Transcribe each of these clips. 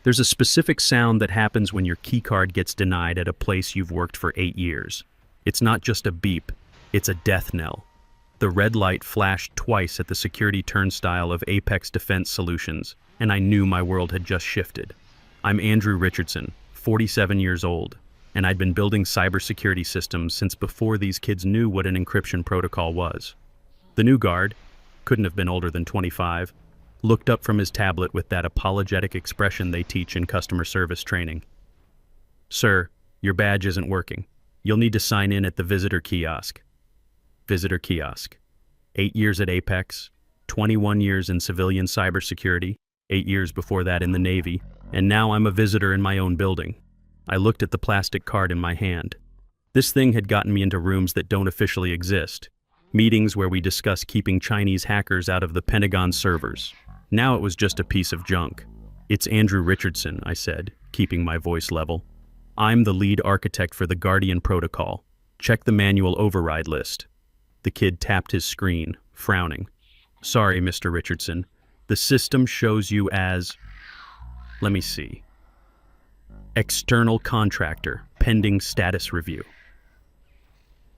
There's a specific sound that happens when your keycard gets denied at a place you've worked for 8 years. It's not just a beep, it's a death knell. The red light flashed twice at the security turnstile of Apex Defense Solutions, and I knew my world had just shifted. I'm Andrew Richardson, 47 years old, and I'd been building cybersecurity systems since before these kids knew what an encryption protocol was. The new guard, couldn't have been older than 25, looked up from his tablet with that apologetic expression they teach in customer service training. "Sir, your badge isn't working. You'll need to sign in at the visitor kiosk." Visitor kiosk. 8 years at Apex, 21 years in civilian cybersecurity, 8 years before that in the Navy, and now I'm a visitor in my own building. I looked at the plastic card in my hand. This thing had gotten me into rooms that don't officially exist. Meetings where we discuss keeping Chinese hackers out of the Pentagon servers. Now it was just a piece of junk. "It's Andrew Richardson," I said, keeping my voice level. "I'm the lead architect for the Guardian Protocol. Check the manual override list." The kid tapped his screen, frowning. "Sorry, Mr. Richardson. The system shows you as... let me see. External contractor, pending status review."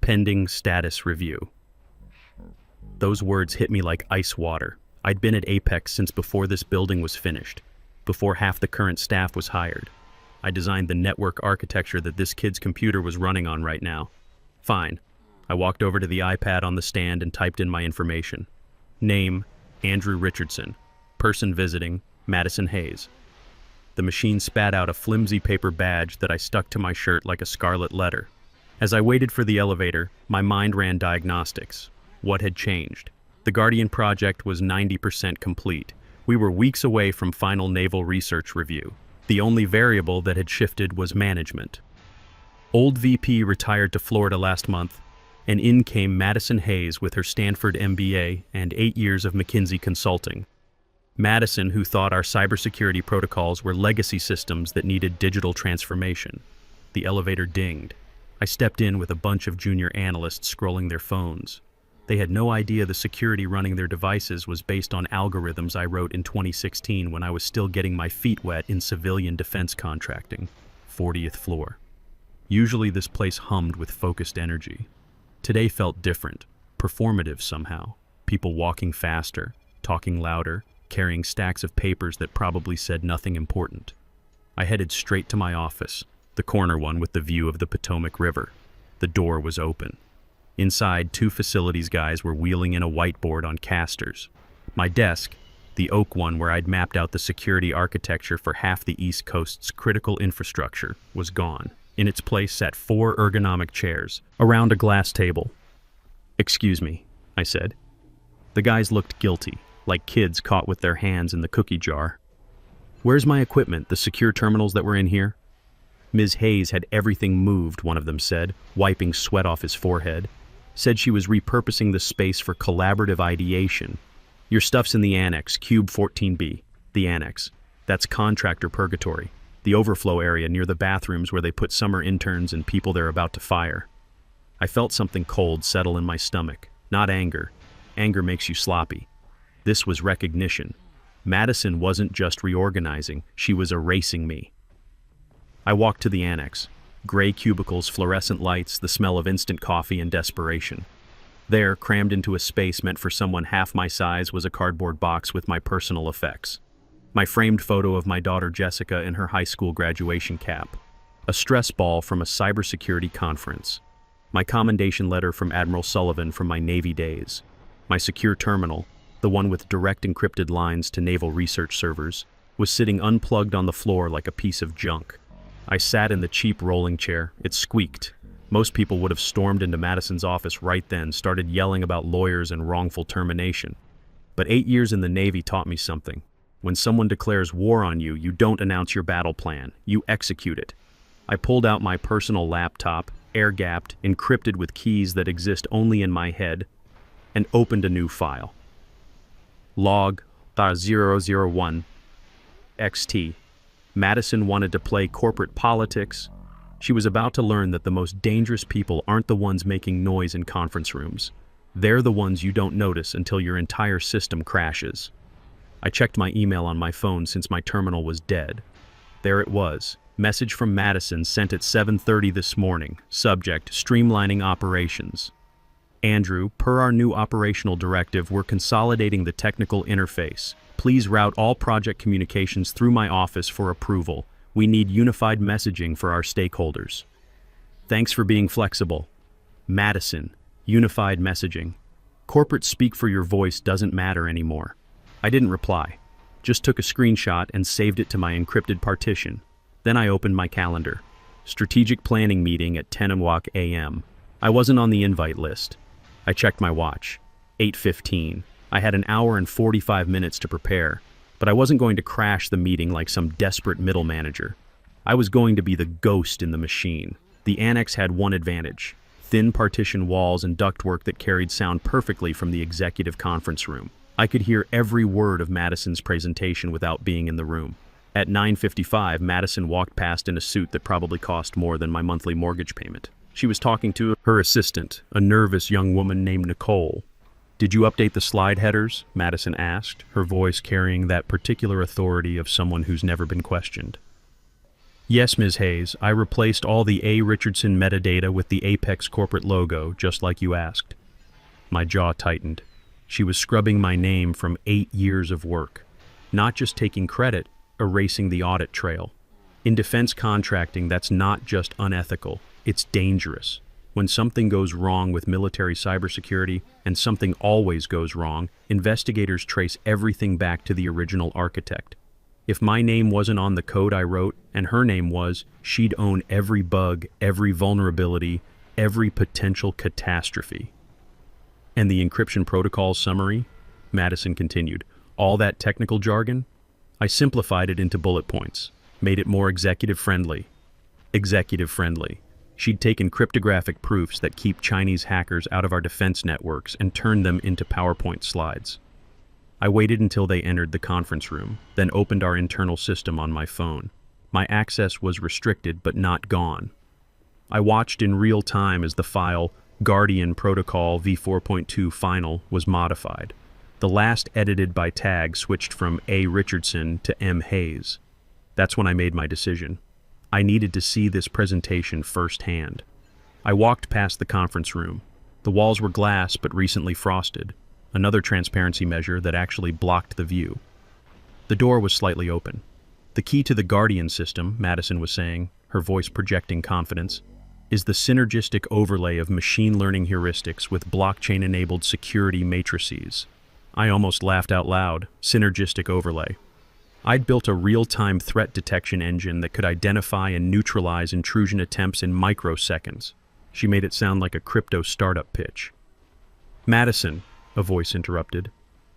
Pending status review. Those words hit me like ice water. I'd been at Apex since before this building was finished, before half the current staff was hired. I designed the network architecture that this kid's computer was running on right now. Fine. I walked over to the iPad on the stand and typed in my information. Name, Andrew Richardson. Person visiting, Madison Hayes. The machine spat out a flimsy paper badge that I stuck to my shirt like a scarlet letter. As I waited for the elevator, my mind ran diagnostics. What had changed? The Guardian project was 90% complete. We were weeks away from final naval research review. The only variable that had shifted was management. Old VP retired to Florida last month, and in came Madison Hayes with her Stanford MBA and 8 years of McKinsey consulting. Madison, who thought our cybersecurity protocols were legacy systems that needed digital transformation. The elevator dinged. I stepped in with a bunch of junior analysts scrolling their phones. They had no idea the security running their devices was based on algorithms I wrote in 2016 when I was still getting my feet wet in civilian defense contracting. 40th floor. Usually this place hummed with focused energy. Today felt different, performative somehow. People walking faster, talking louder, carrying stacks of papers that probably said nothing important. I headed straight to my office, the corner one with the view of the Potomac River. The door was open. Inside, 2 facilities guys were wheeling in a whiteboard on casters. My desk, the oak one where I'd mapped out the security architecture for half the East Coast's critical infrastructure, was gone. In its place sat 4 ergonomic chairs, around a glass table. "Excuse me," I said. The guys looked guilty, like kids caught with their hands in the cookie jar. "Where's my equipment, the secure terminals that were in here?" "Ms. Hayes had everything moved," one of them said, wiping sweat off his forehead. Said she was repurposing the space for collaborative ideation. "Your stuff's in the annex, cube 14B, the annex. That's contractor purgatory, the overflow area near the bathrooms where they put summer interns and people they're about to fire." I felt something cold settle in my stomach, not anger. Anger makes you sloppy. This was recognition. Madison wasn't just reorganizing, she was erasing me. I walked to the annex. Gray cubicles, fluorescent lights, the smell of instant coffee and desperation. There, crammed into a space meant for someone half my size, was a cardboard box with my personal effects. My framed photo of my daughter Jessica in her high school graduation cap. A stress ball from a cybersecurity conference. My commendation letter from Admiral Sullivan from my Navy days. My secure terminal, the one with direct encrypted lines to naval research servers, was sitting unplugged on the floor like a piece of junk. I sat in the cheap rolling chair. It squeaked. Most people would have stormed into Madison's office right then, started yelling about lawyers and wrongful termination. But 8 years in the Navy taught me something. When someone declares war on you, you don't announce your battle plan. You execute it. I pulled out my personal laptop, air-gapped, encrypted with keys that exist only in my head, and opened a new file. Log 001 XT. Madison wanted to play corporate politics. She was about to learn that the most dangerous people aren't the ones making noise in conference rooms. They're the ones you don't notice until your entire system crashes. I checked my email on my phone since my terminal was dead. There it was. Message from Madison sent at 7:30 this morning. Subject, streamlining operations. Andrew, per our new operational directive, we're consolidating the technical interface. Please route all project communications through my office for approval. We need unified messaging for our stakeholders. Thanks for being flexible. Madison, unified messaging. Corporate speak for your voice doesn't matter anymore. I didn't reply. Just took a screenshot and saved it to my encrypted partition. Then I opened my calendar. Strategic planning meeting at 10 a.m. I wasn't on the invite list. I checked my watch. 8:15. I had an hour and 45 minutes to prepare, but I wasn't going to crash the meeting like some desperate middle manager. I was going to be the ghost in the machine. The annex had one advantage: thin partition walls and ductwork that carried sound perfectly from the executive conference room. I could hear every word of Madison's presentation without being in the room. At 9:55, Madison walked past in a suit that probably cost more than my monthly mortgage payment. She was talking to her assistant, a nervous young woman named Nicole. "Did you update the slide headers?" Madison asked, her voice carrying that particular authority of someone who's never been questioned. "Yes, Ms. Hayes, I replaced all the A. Richardson metadata with the Apex corporate logo, just like you asked." My jaw tightened. She was scrubbing my name from 8 years of work. Not just taking credit, erasing the audit trail. In defense contracting, that's not just unethical, it's dangerous. When something goes wrong with military cybersecurity, and something always goes wrong, investigators trace everything back to the original architect. If my name wasn't on the code I wrote, and her name was, she'd own every bug, every vulnerability, every potential catastrophe. "And the encryption protocol summary?" Madison continued. "All that technical jargon? I simplified it into bullet points, made it more executive-friendly. Executive-friendly. She'd taken cryptographic proofs that keep Chinese hackers out of our defense networks and turned them into PowerPoint slides. I waited until they entered the conference room, then opened our internal system on my phone. My access was restricted but not gone. I watched in real time as the file Guardian Protocol v4.2 Final was modified. The last edited by tag switched from A. Richardson to M. Hayes. That's when I made my decision. I needed to see this presentation firsthand. I walked past the conference room. The walls were glass but recently frosted, another transparency measure that actually blocked the view. The door was slightly open. "The key to the Guardian system," Madison was saying, her voice projecting confidence, "is the synergistic overlay of machine learning heuristics with blockchain-enabled security matrices." I almost laughed out loud. Synergistic overlay. I'd built a real-time threat detection engine that could identify and neutralize intrusion attempts in microseconds. She made it sound like a crypto startup pitch. "Madison," a voice interrupted.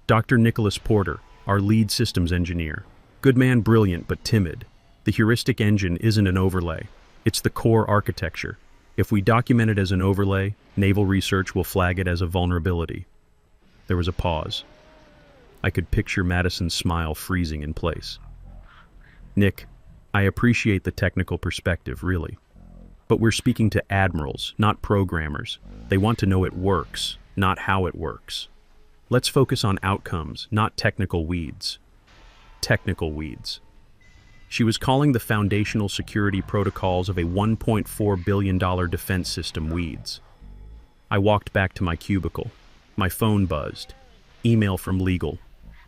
"Dr. Nicholas Porter, our lead systems engineer. Good man, brilliant, but timid. The heuristic engine isn't an overlay. It's the core architecture. If we document it as an overlay, naval research will flag it as a vulnerability." There was a pause. I could picture Madison's smile freezing in place. "Nick, I appreciate the technical perspective, really. But we're speaking to admirals, not programmers. They want to know it works, not how it works. Let's focus on outcomes, not technical weeds." Technical weeds. She was calling the foundational security protocols of a $1.4 billion defense system weeds. I walked back to my cubicle. My phone buzzed. Email from legal.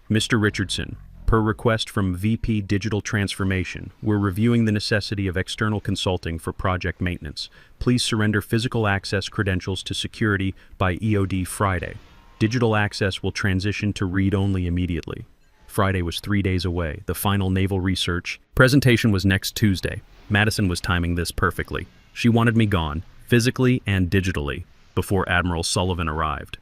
"Mr. Richardson, per request from VP Digital Transformation, we're reviewing the necessity of external consulting for project maintenance. Please surrender physical access credentials to security by EOD Friday. Digital access will transition to read-only immediately." Friday was 3 days away. The final naval research presentation was next Tuesday. Madison was timing this perfectly. She wanted me gone, physically and digitally, before Admiral Sullivan arrived.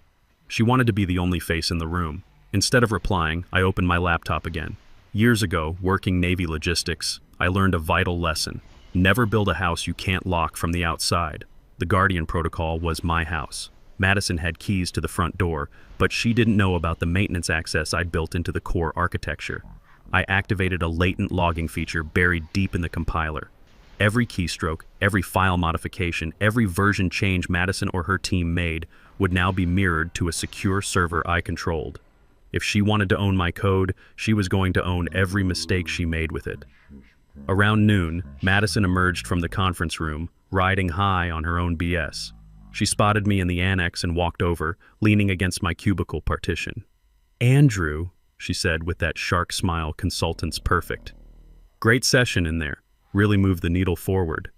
She wanted to be the only face in the room. Instead of replying, I opened my laptop again. Years ago, working Navy logistics, I learned a vital lesson. Never build a house you can't lock from the outside. The Guardian Protocol was my house. Madison had keys to the front door, but she didn't know about the maintenance access I'd built into the core architecture. I activated a latent logging feature buried deep in the compiler. Every keystroke, every file modification, every version change Madison or her team made would now be mirrored to a secure server I controlled. If she wanted to own my code, she was going to own every mistake she made with it. Around noon, Madison emerged from the conference room, riding high on her own BS. She spotted me in the annex and walked over, leaning against my cubicle partition. "Andrew," she said with that shark smile consultant's perfect. "Great session in there. Really moved the needle forward."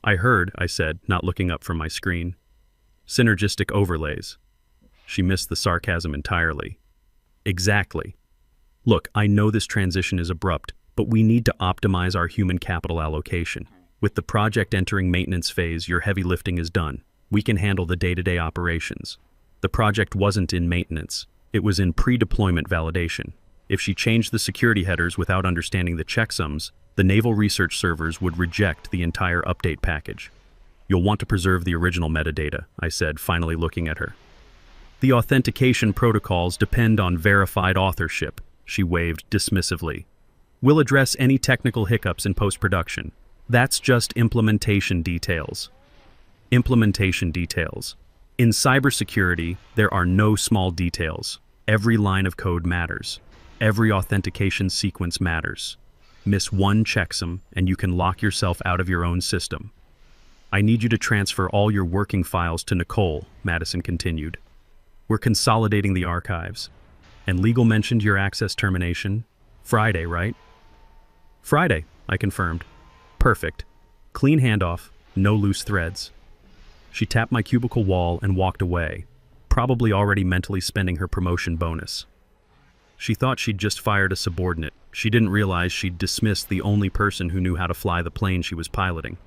"I heard," I said, not looking up from my screen. "Synergistic overlays." She missed the sarcasm entirely. "Exactly. Look, I know this transition is abrupt, but we need to optimize our human capital allocation. With the project entering maintenance phase, your heavy lifting is done. We can handle the day-to-day operations." The project wasn't in maintenance. It was in pre-deployment validation. If she changed the security headers without understanding the checksums, the Naval Research servers would reject the entire update package. "You'll want to preserve the original metadata," I said, finally looking at her. "The authentication protocols depend on verified authorship," she waved dismissively. "We'll address any technical hiccups in post-production. That's just implementation details." Implementation details. In cybersecurity, there are no small details. Every line of code matters. Every authentication sequence matters. Miss one checksum, and you can lock yourself out of your own system. "I need you to transfer all your working files to Nicole," Madison continued. "We're consolidating the archives. And legal mentioned your access termination. Friday, right?" "Friday," I confirmed. "Perfect. Clean handoff, no loose threads." She tapped my cubicle wall and walked away, probably already mentally spending her promotion bonus. She thought she'd just fired a subordinate. She didn't realize she'd dismissed the only person who knew how to fly the plane she was piloting.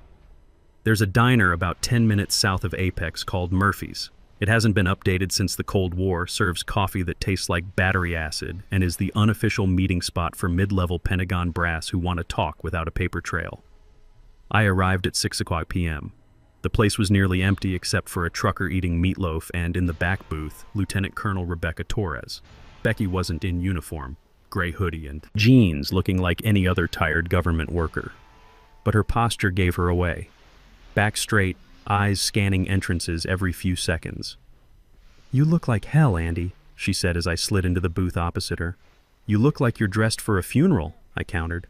There's a diner about 10 minutes south of Apex called Murphy's. It hasn't been updated since the Cold War, serves coffee that tastes like battery acid, and is the unofficial meeting spot for mid-level Pentagon brass who want to talk without a paper trail. I arrived at 6 p.m. The place was nearly empty except for a trucker eating meatloaf and, in the back booth, Lieutenant Colonel Rebecca Torres. Becky wasn't in uniform, gray hoodie and jeans, looking like any other tired government worker. But her posture gave her away. Back straight, eyes scanning entrances every few seconds. "You look like hell, Andy," she said as I slid into the booth opposite her. "You look like you're dressed for a funeral," I countered.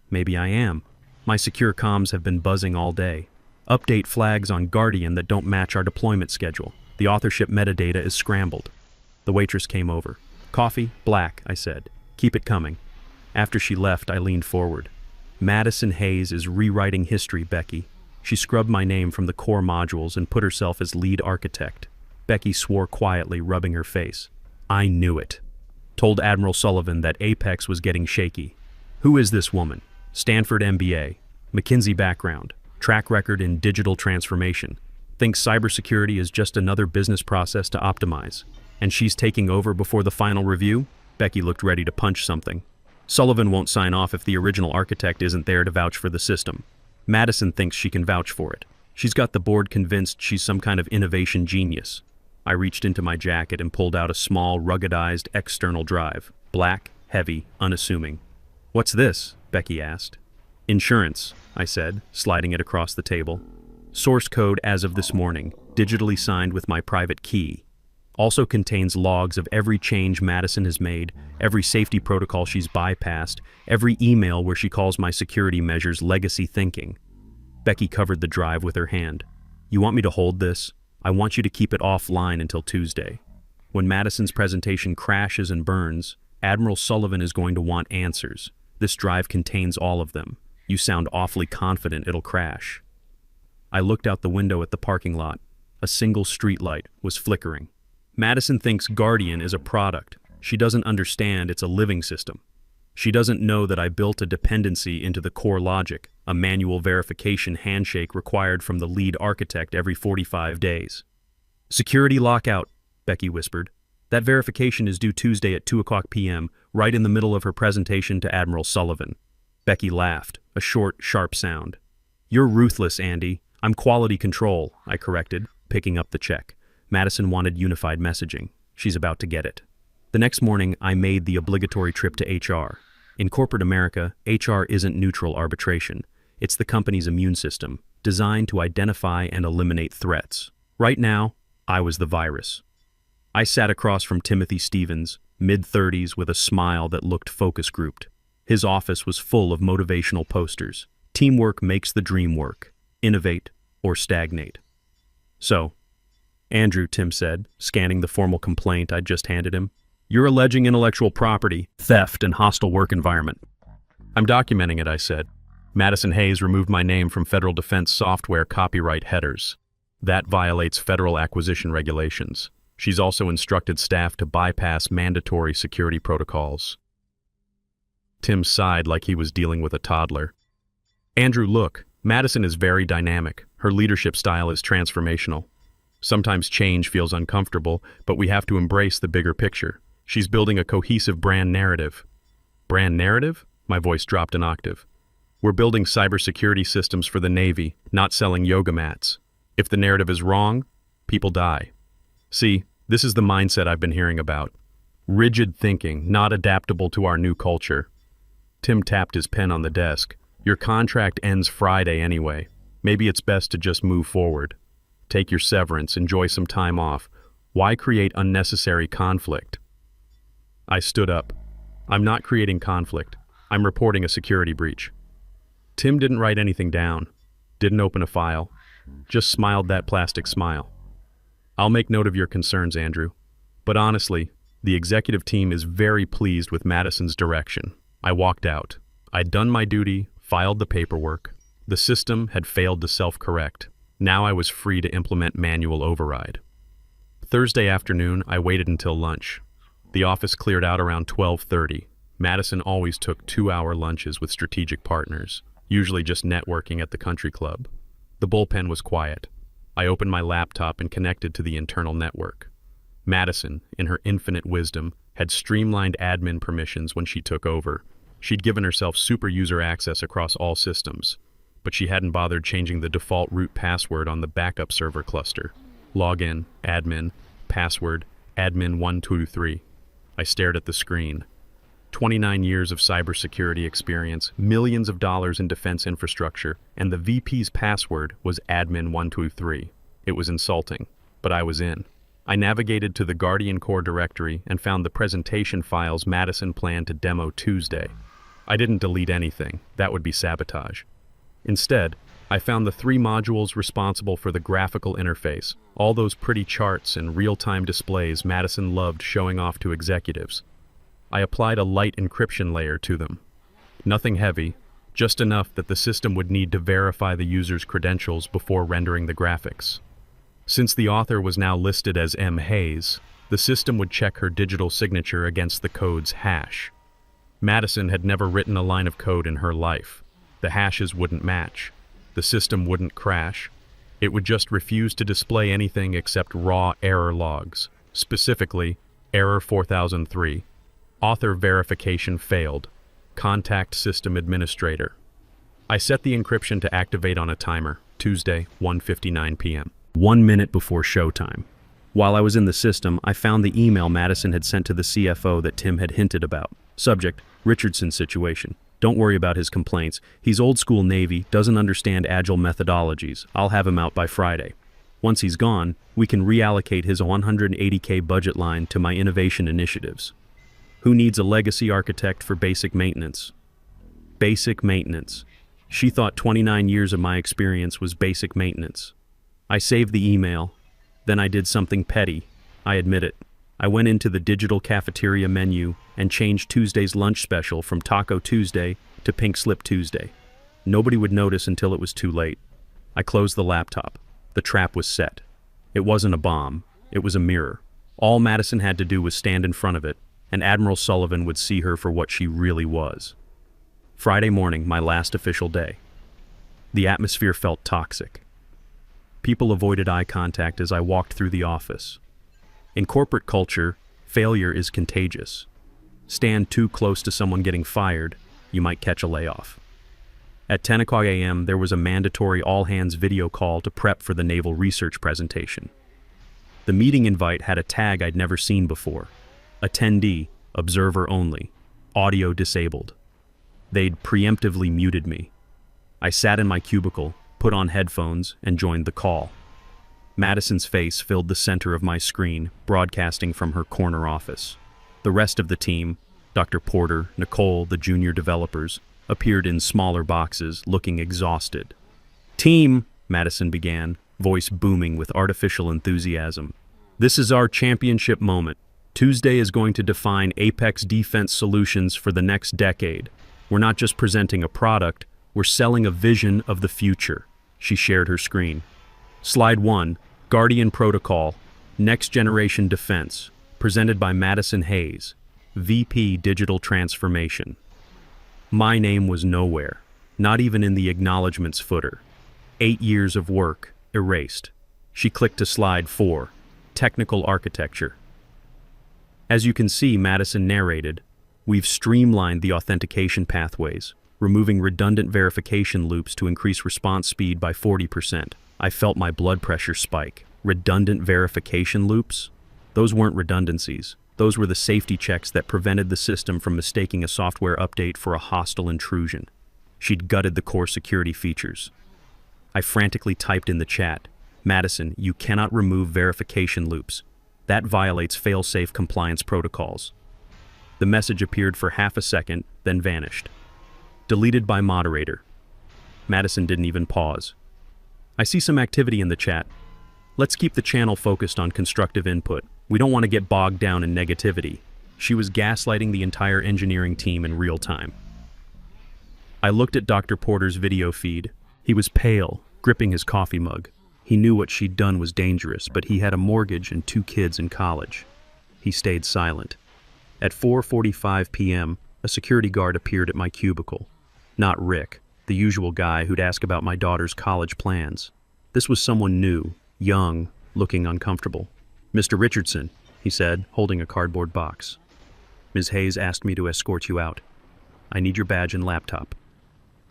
"Maybe I am. My secure comms have been buzzing all day. Update flags on Guardian that don't match our deployment schedule. The authorship metadata is scrambled." The waitress came over. "Coffee, black," I said. "Keep it coming." After she left, I leaned forward. "Madison Hayes is rewriting history, Becky." She scrubbed my name from the core modules and put herself as lead architect. Becky swore quietly, rubbing her face. "I knew it." Told Admiral Sullivan that Apex was getting shaky. "Who is this woman?" "Stanford MBA. McKinsey background. Track record in digital transformation. Thinks cybersecurity is just another business process to optimize. And she's taking over before the final review?" Becky looked ready to punch something. "Sullivan won't sign off if the original architect isn't there to vouch for the system. Madison thinks she can vouch for it. She's got the board convinced she's some kind of innovation genius." I reached into my jacket and pulled out a small, ruggedized external drive. Black, heavy, unassuming. "What's this?" Becky asked. "Insurance," I said, sliding it across the table. "Source code as of this morning, digitally signed with my private key. Also contains logs of every change Madison has made, every safety protocol she's bypassed, every email where she calls my security measures legacy thinking." Becky covered the drive with her hand. "You want me to hold this? I want you to keep it offline until Tuesday. When Madison's presentation crashes and burns, Admiral Sullivan is going to want answers. This drive contains all of them. You sound awfully confident it'll crash." I looked out the window at the parking lot. A single streetlight was flickering. "Madison thinks Guardian is a product. She doesn't understand it's a living system. She doesn't know that I built a dependency into the core logic, a manual verification handshake required from the lead architect every 45 days. "Security lockout," Becky whispered. "That verification is due Tuesday at 2 p.m., right in the middle of her presentation to Admiral Sullivan." Becky laughed, a short, sharp sound. "You're ruthless, Andy. I'm quality control," I corrected, picking up the check. Madison wanted unified messaging. She's about to get it. The next morning, I made the obligatory trip to HR. In corporate America, HR isn't neutral arbitration. It's the company's immune system, designed to identify and eliminate threats. Right now, I was the virus. I sat across from Timothy Stevens, mid-30s with a smile that looked focus grouped. His office was full of motivational posters. Teamwork makes the dream work. Innovate or stagnate. So, Andrew, Tim said, scanning the formal complaint I'd just handed him, you're alleging intellectual property, theft, and hostile work environment. I'm documenting it, I said. Madison Hayes removed my name from federal defense software copyright headers. That violates federal acquisition regulations. She's also instructed staff to bypass mandatory security protocols. Tim sighed like he was dealing with a toddler. Andrew, look, Madison is very dynamic. Her leadership style is transformational. Sometimes change feels uncomfortable, but we have to embrace the bigger picture. She's building a cohesive brand narrative. Brand narrative? My voice dropped an octave. We're building cybersecurity systems for the Navy, not selling yoga mats. If the narrative is wrong, people die. See, this is the mindset I've been hearing about. Rigid thinking, not adaptable to our new culture. Tim tapped his pen on the desk. Your contract ends Friday anyway. Maybe it's best to just move forward. Take your severance, enjoy some time off. Why create unnecessary conflict? I stood up. I'm not creating conflict. I'm reporting a security breach. Tim didn't write anything down, didn't open a file, just smiled that plastic smile. I'll make note of your concerns, Andrew. But honestly, the executive team is very pleased with Madison's direction. I walked out. I'd done my duty, filed the paperwork. The system had failed to self-correct. Now I was free to implement manual override. Thursday afternoon, I waited until lunch. The office cleared out around 12:30. Madison always took 2-hour lunches with strategic partners, usually just networking at the country club. The bullpen was quiet. I opened my laptop and connected to the internal network. Madison, in her infinite wisdom, had streamlined admin permissions when she took over. She'd given herself super user access across all systems, but she hadn't bothered changing the default root password on the backup server cluster. Login, admin, password, admin123. I stared at the screen. 29 years of cybersecurity experience, millions of dollars in defense infrastructure, and the VP's password was admin123. It was insulting, but I was in. I navigated to the Guardian Core directory and found the presentation files Madison planned to demo Tuesday. I didn't delete anything. That would be sabotage. Instead, I found the 3 modules responsible for the graphical interface, all those pretty charts and real-time displays Madison loved showing off to executives. I applied a light encryption layer to them. Nothing heavy, just enough that the system would need to verify the user's credentials before rendering the graphics. Since the author was now listed as M. Hayes, the system would check her digital signature against the code's hash. Madison had never written a line of code in her life. The hashes wouldn't match. The system wouldn't crash. It would just refuse to display anything except raw error logs, specifically error 4003. Author verification failed. Contact system administrator. I set the encryption to activate on a timer, Tuesday, 1:59 p.m. 1 minute before showtime. While I was in the system, I found the email Madison had sent to the CFO that Tim had hinted about. Subject, Richardson situation. Don't worry about his complaints. He's old school Navy, doesn't understand agile methodologies. I'll have him out by Friday. Once he's gone, we can reallocate his $180K budget line to my innovation initiatives. Who needs a legacy architect for basic maintenance? Basic maintenance. She thought 29 years of my experience was basic maintenance. I saved the email. Then I did something petty. I admit it. I went into the digital cafeteria menu and changed Tuesday's lunch special from Taco Tuesday to Pink Slip Tuesday. Nobody would notice until it was too late. I closed the laptop. The trap was set. It wasn't a bomb. It was a mirror. All Madison had to do was stand in front of it, and Admiral Sullivan would see her for what she really was. Friday morning, my last official day. The atmosphere felt toxic. People avoided eye contact as I walked through the office. In corporate culture, failure is contagious. Stand too close to someone getting fired, you might catch a layoff. At 10 o'clock a.m., there was a mandatory all-hands video call to prep for the naval research presentation. The meeting invite had a tag I'd never seen before. Attendee, observer only, audio disabled. They'd preemptively muted me. I sat in my cubicle, put on headphones, and joined the call. Madison's face filled the center of my screen, broadcasting from her corner office. The rest of the team, Dr. Porter, Nicole, the junior developers, appeared in smaller boxes, looking exhausted. "Team," Madison began, voice booming with artificial enthusiasm. "This is our championship moment. Tuesday is going to define Apex defense solutions for the next decade. We're not just presenting a product, we're selling a vision of the future." She shared her screen. Slide 1, Guardian Protocol, Next Generation Defense, presented by Madison Hayes, VP Digital Transformation. My name was nowhere, not even in the acknowledgements footer. 8 years of work, erased. She clicked to slide 4, Technical Architecture. As you can see, Madison narrated, "We've streamlined the authentication pathways, removing redundant verification loops to increase response speed by 40%. I felt my blood pressure spike. Redundant verification loops? Those weren't redundancies. Those were the safety checks that prevented the system from mistaking a software update for a hostile intrusion. She'd gutted the core security features. I frantically typed in the chat, "Madison, you cannot remove verification loops. That violates fail-safe compliance protocols." The message appeared for half a second, then vanished. Deleted by moderator. Madison didn't even pause. "I see some activity in the chat. Let's keep the channel focused on constructive input. We don't want to get bogged down in negativity." She was gaslighting the entire engineering team in real time. I looked at Dr. Porter's video feed. He was pale, gripping his coffee mug. He knew what she'd done was dangerous, but he had a mortgage and 2 kids in college. He stayed silent. At 4:45 p.m., a security guard appeared at my cubicle. Not Rick, the usual guy who'd ask about my daughter's college plans. This was someone new, young, looking uncomfortable. "Mr. Richardson," he said, holding a cardboard box. "Ms. Hayes asked me to escort you out. I need your badge and laptop."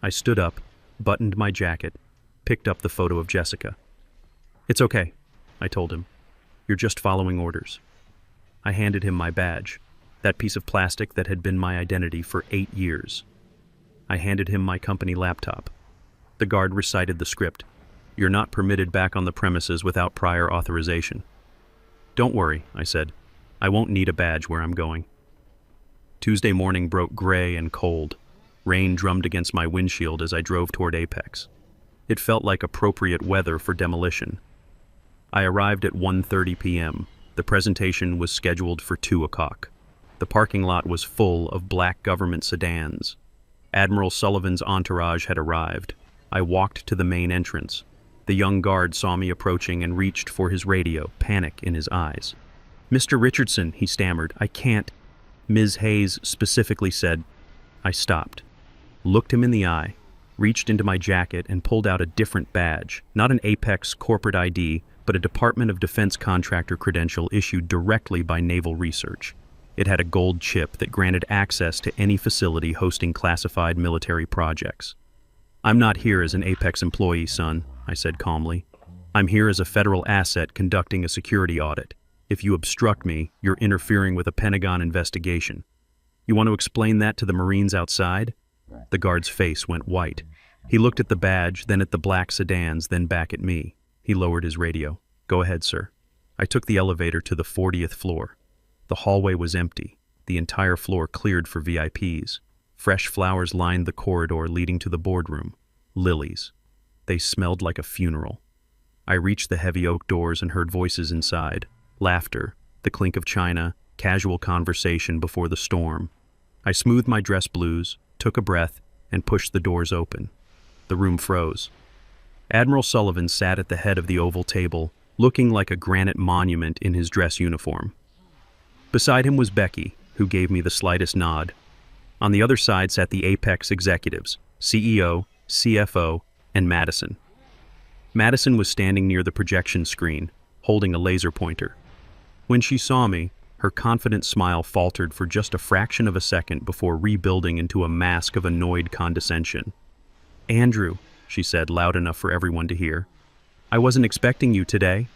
I stood up, buttoned my jacket, picked up the photo of Jessica. "It's okay," I told him. "You're just following orders." I handed him my badge, that piece of plastic that had been my identity for 8 years. I handed him my company laptop. The guard recited the script. "You're not permitted back on the premises without prior authorization." "Don't worry," I said. "I won't need a badge where I'm going." Tuesday morning broke gray and cold. Rain drummed against my windshield as I drove toward Apex. It felt like appropriate weather for demolition. I arrived at 1:30 p.m. The presentation was scheduled for 2 o'clock. The parking lot was full of black government sedans. Admiral Sullivan's entourage had arrived. I walked to the main entrance. The young guard saw me approaching and reached for his radio, panic in his eyes. "Mr. Richardson," he stammered, "I can't." Ms. Hayes specifically said. I stopped, looked him in the eye, reached into my jacket and pulled out a different badge, not an Apex corporate ID, but a Department of Defense contractor credential issued directly by Naval Research. It had a gold chip that granted access to any facility hosting classified military projects. "I'm not here as an Apex employee, son," I said calmly. "I'm here as a federal asset conducting a security audit. If you obstruct me, you're interfering with a Pentagon investigation. You want to explain that to the Marines outside?" The guard's face went white. He looked at the badge, then at the black sedans, then back at me. He lowered his radio. "Go ahead, sir." I took the elevator to the 40th floor. The hallway was empty, the entire floor cleared for VIPs. Fresh flowers lined the corridor leading to the boardroom. Lilies. They smelled like a funeral. I reached the heavy oak doors and heard voices inside. Laughter, the clink of china, casual conversation before the storm. I smoothed my dress blues, took a breath, and pushed the doors open. The room froze. Admiral Sullivan sat at the head of the oval table, looking like a granite monument in his dress uniform. Beside him was Becky, who gave me the slightest nod. On the other side sat the Apex executives, CEO, CFO, and Madison. Madison was standing near the projection screen, holding a laser pointer. When she saw me, her confident smile faltered for just a fraction of a second before rebuilding into a mask of annoyed condescension. "Andrew," she said loud enough for everyone to hear, "I wasn't expecting you today."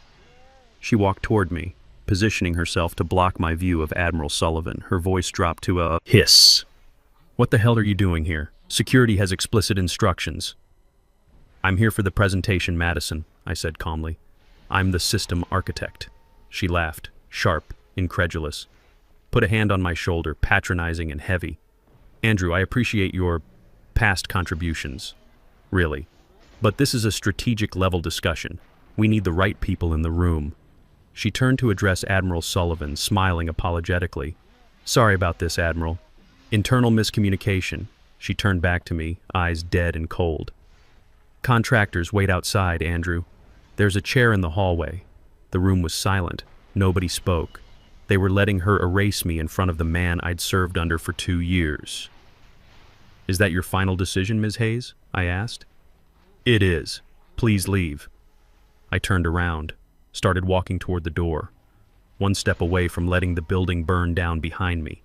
She walked toward me, positioning herself to block my view of Admiral Sullivan. Her voice dropped to a hiss. "What the hell are you doing here? Security has explicit instructions." "I'm here for the presentation, Madison," I said calmly. "I'm the system architect." She laughed, sharp, incredulous. put a hand on my shoulder, patronizing and heavy. Andrew, I appreciate your past contributions. Really. But this is a strategic level discussion. We need the right people in the room. She turned to address Admiral Sullivan, smiling apologetically. Sorry about this, Admiral. Internal miscommunication. She turned back to me, eyes dead and cold. Contractors, wait outside, Andrew. There's a chair in the hallway. The room was silent. Nobody spoke. They were letting her erase me in front of the man I'd served under for 2 years. Is that your final decision, Ms. Hayes? I asked. It is. Please leave. I turned around, started walking toward the door, one step away from letting the building burn down behind me.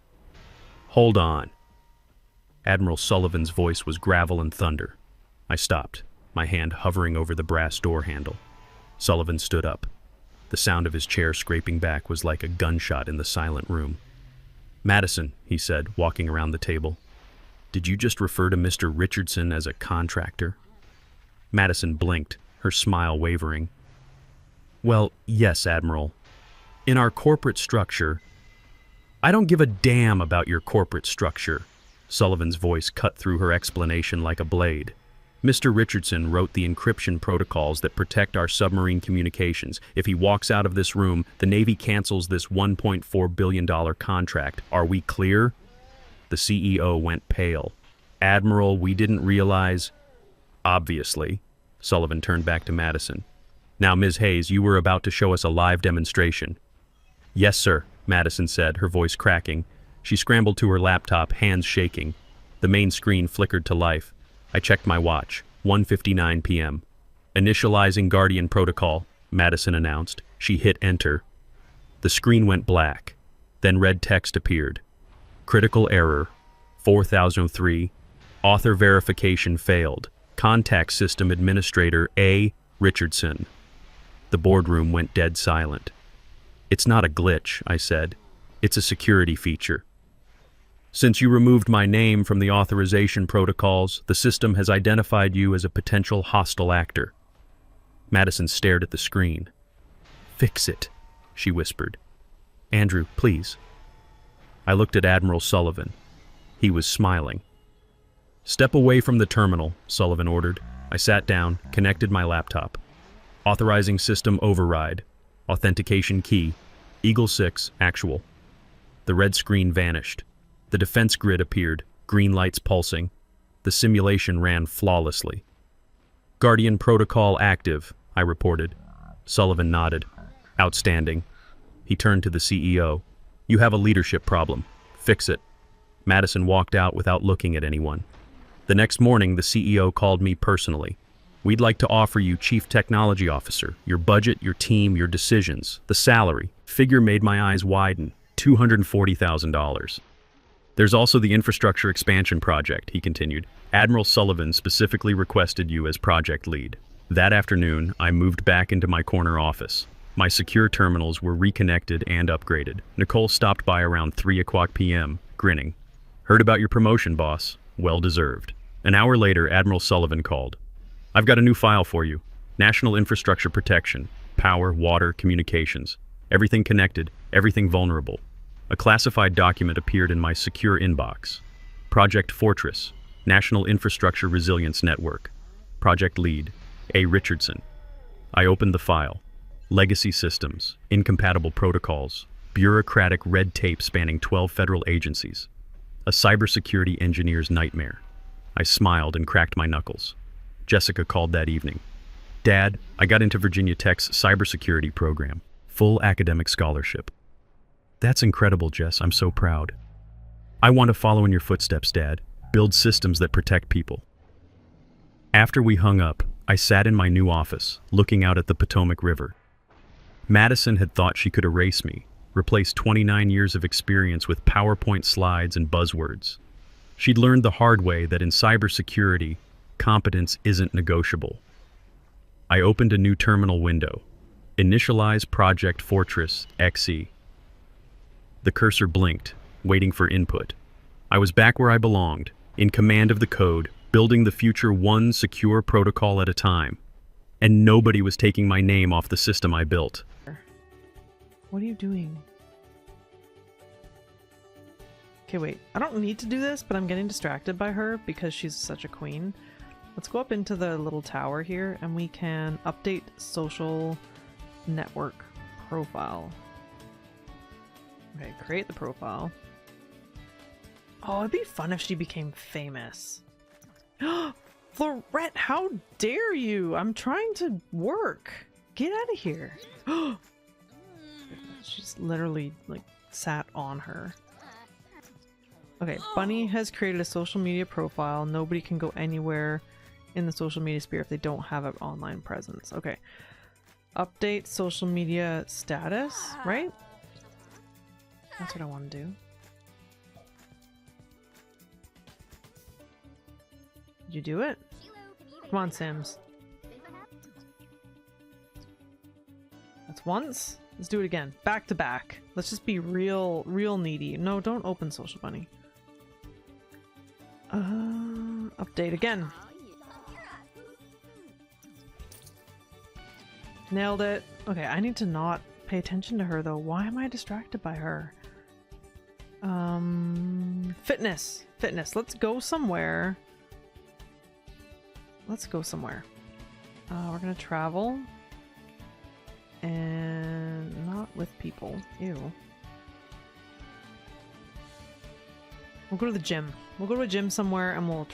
Hold on. Admiral Sullivan's voice was gravel and thunder. I stopped, my hand hovering over the brass door handle. Sullivan stood up. The sound of his chair scraping back was like a gunshot in the silent room. Madison, he said, walking around the table. Did you just refer to Mr. Richardson as a contractor? Madison blinked, her smile wavering. Well, yes, Admiral. In our corporate structure... I don't give a damn about your corporate structure. Sullivan's voice cut through her explanation like a blade. Mr. Richardson wrote the encryption protocols that protect our submarine communications. If he walks out of this room, the Navy cancels this $1.4 billion contract. Are we clear? The CEO went pale. Admiral, we didn't realize... Obviously. Sullivan turned back to Madison. Now, Ms. Hayes, you were about to show us a live demonstration. Yes, sir, Madison said, her voice cracking. She scrambled to her laptop, hands shaking. The main screen flickered to life. I checked my watch. 1:59 p.m. Initializing Guardian Protocol, Madison announced. She hit enter. The screen went black. Then red text appeared. Critical error. 4003. Author verification failed. Contact System Administrator A. Richardson. The boardroom went dead silent. It's not a glitch, I said. It's a security feature. Since you removed my name from the authorization protocols, the system has identified you as a potential hostile actor. Madison stared at the screen. Fix it, she whispered. Andrew, please. I looked at Admiral Sullivan. He was smiling. Step away from the terminal, Sullivan ordered. I sat down, connected my laptop. Authorizing system override. Authentication key. Eagle 6, actual. The red screen vanished. The defense grid appeared, green lights pulsing. The simulation ran flawlessly. Guardian protocol active, I reported. Sullivan nodded. Outstanding. He turned to the CEO. You have a leadership problem. Fix it. Madison walked out without looking at anyone. The next morning, the CEO called me personally. We'd like to offer you Chief Technology Officer, your budget, your team, your decisions, the salary. Figure made my eyes widen. $240,000. There's also the infrastructure expansion project, he continued. Admiral Sullivan specifically requested you as project lead. That afternoon, I moved back into my corner office. My secure terminals were reconnected and upgraded. Nicole stopped by around 3 o'clock p.m., grinning. Heard about your promotion, boss. Well deserved. An hour later, Admiral Sullivan called. I've got a new file for you. National Infrastructure Protection. Power, water, communications. Everything connected, everything vulnerable. A classified document appeared in my secure inbox. Project Fortress, National Infrastructure Resilience Network. Project Lead, A. Richardson. I opened the file. Legacy systems, incompatible protocols, bureaucratic red tape spanning 12 federal agencies. A cybersecurity engineer's nightmare. I smiled and cracked my knuckles. Jessica called that evening. Dad, I got into Virginia Tech's cybersecurity program. Full academic scholarship. That's incredible, Jess. I'm so proud. I want to follow in your footsteps, Dad. Build systems that protect people. After we hung up, I sat in my new office, looking out at the Potomac River. Madison had thought she could erase me, replace 29 years of experience with PowerPoint slides and buzzwords. She'd learned the hard way that in cybersecurity, competence isn't negotiable. I opened a new terminal window. Initialize Project Fortress XE. The cursor blinked, waiting for input. I was back where I belonged, in command of the code, building the future one secure protocol at a time. And nobody was taking my name off the system I built. What are you doing? Okay, wait. I don't need to do this, but I'm getting distracted by her because she's such a queen. Let's go up into the little tower here and we can update social network profile. Okay, create the profile. Oh, it'd be fun if she became famous. Florette, how dare you? I'm trying to work. Get out of here. She's literally like sat on her. Okay, Bunny has created a social media profile. Nobody can go anywhere in the social media sphere if they don't have an online presence. Okay. Update social media status, right? That's what I want to do. Did you do it? Come on, Sims. That's once. Let's do it again. Back to back. Let's just be real needy. No, don't open Social Bunny. Update again. Nailed it. Okay, I need to not pay attention to her though. Why am I distracted by her? Fitness. Fitness. Let's go somewhere. Let's go somewhere. We're gonna travel. And not with people. Ew. We'll go to the gym. We'll go to a gym somewhere and we'll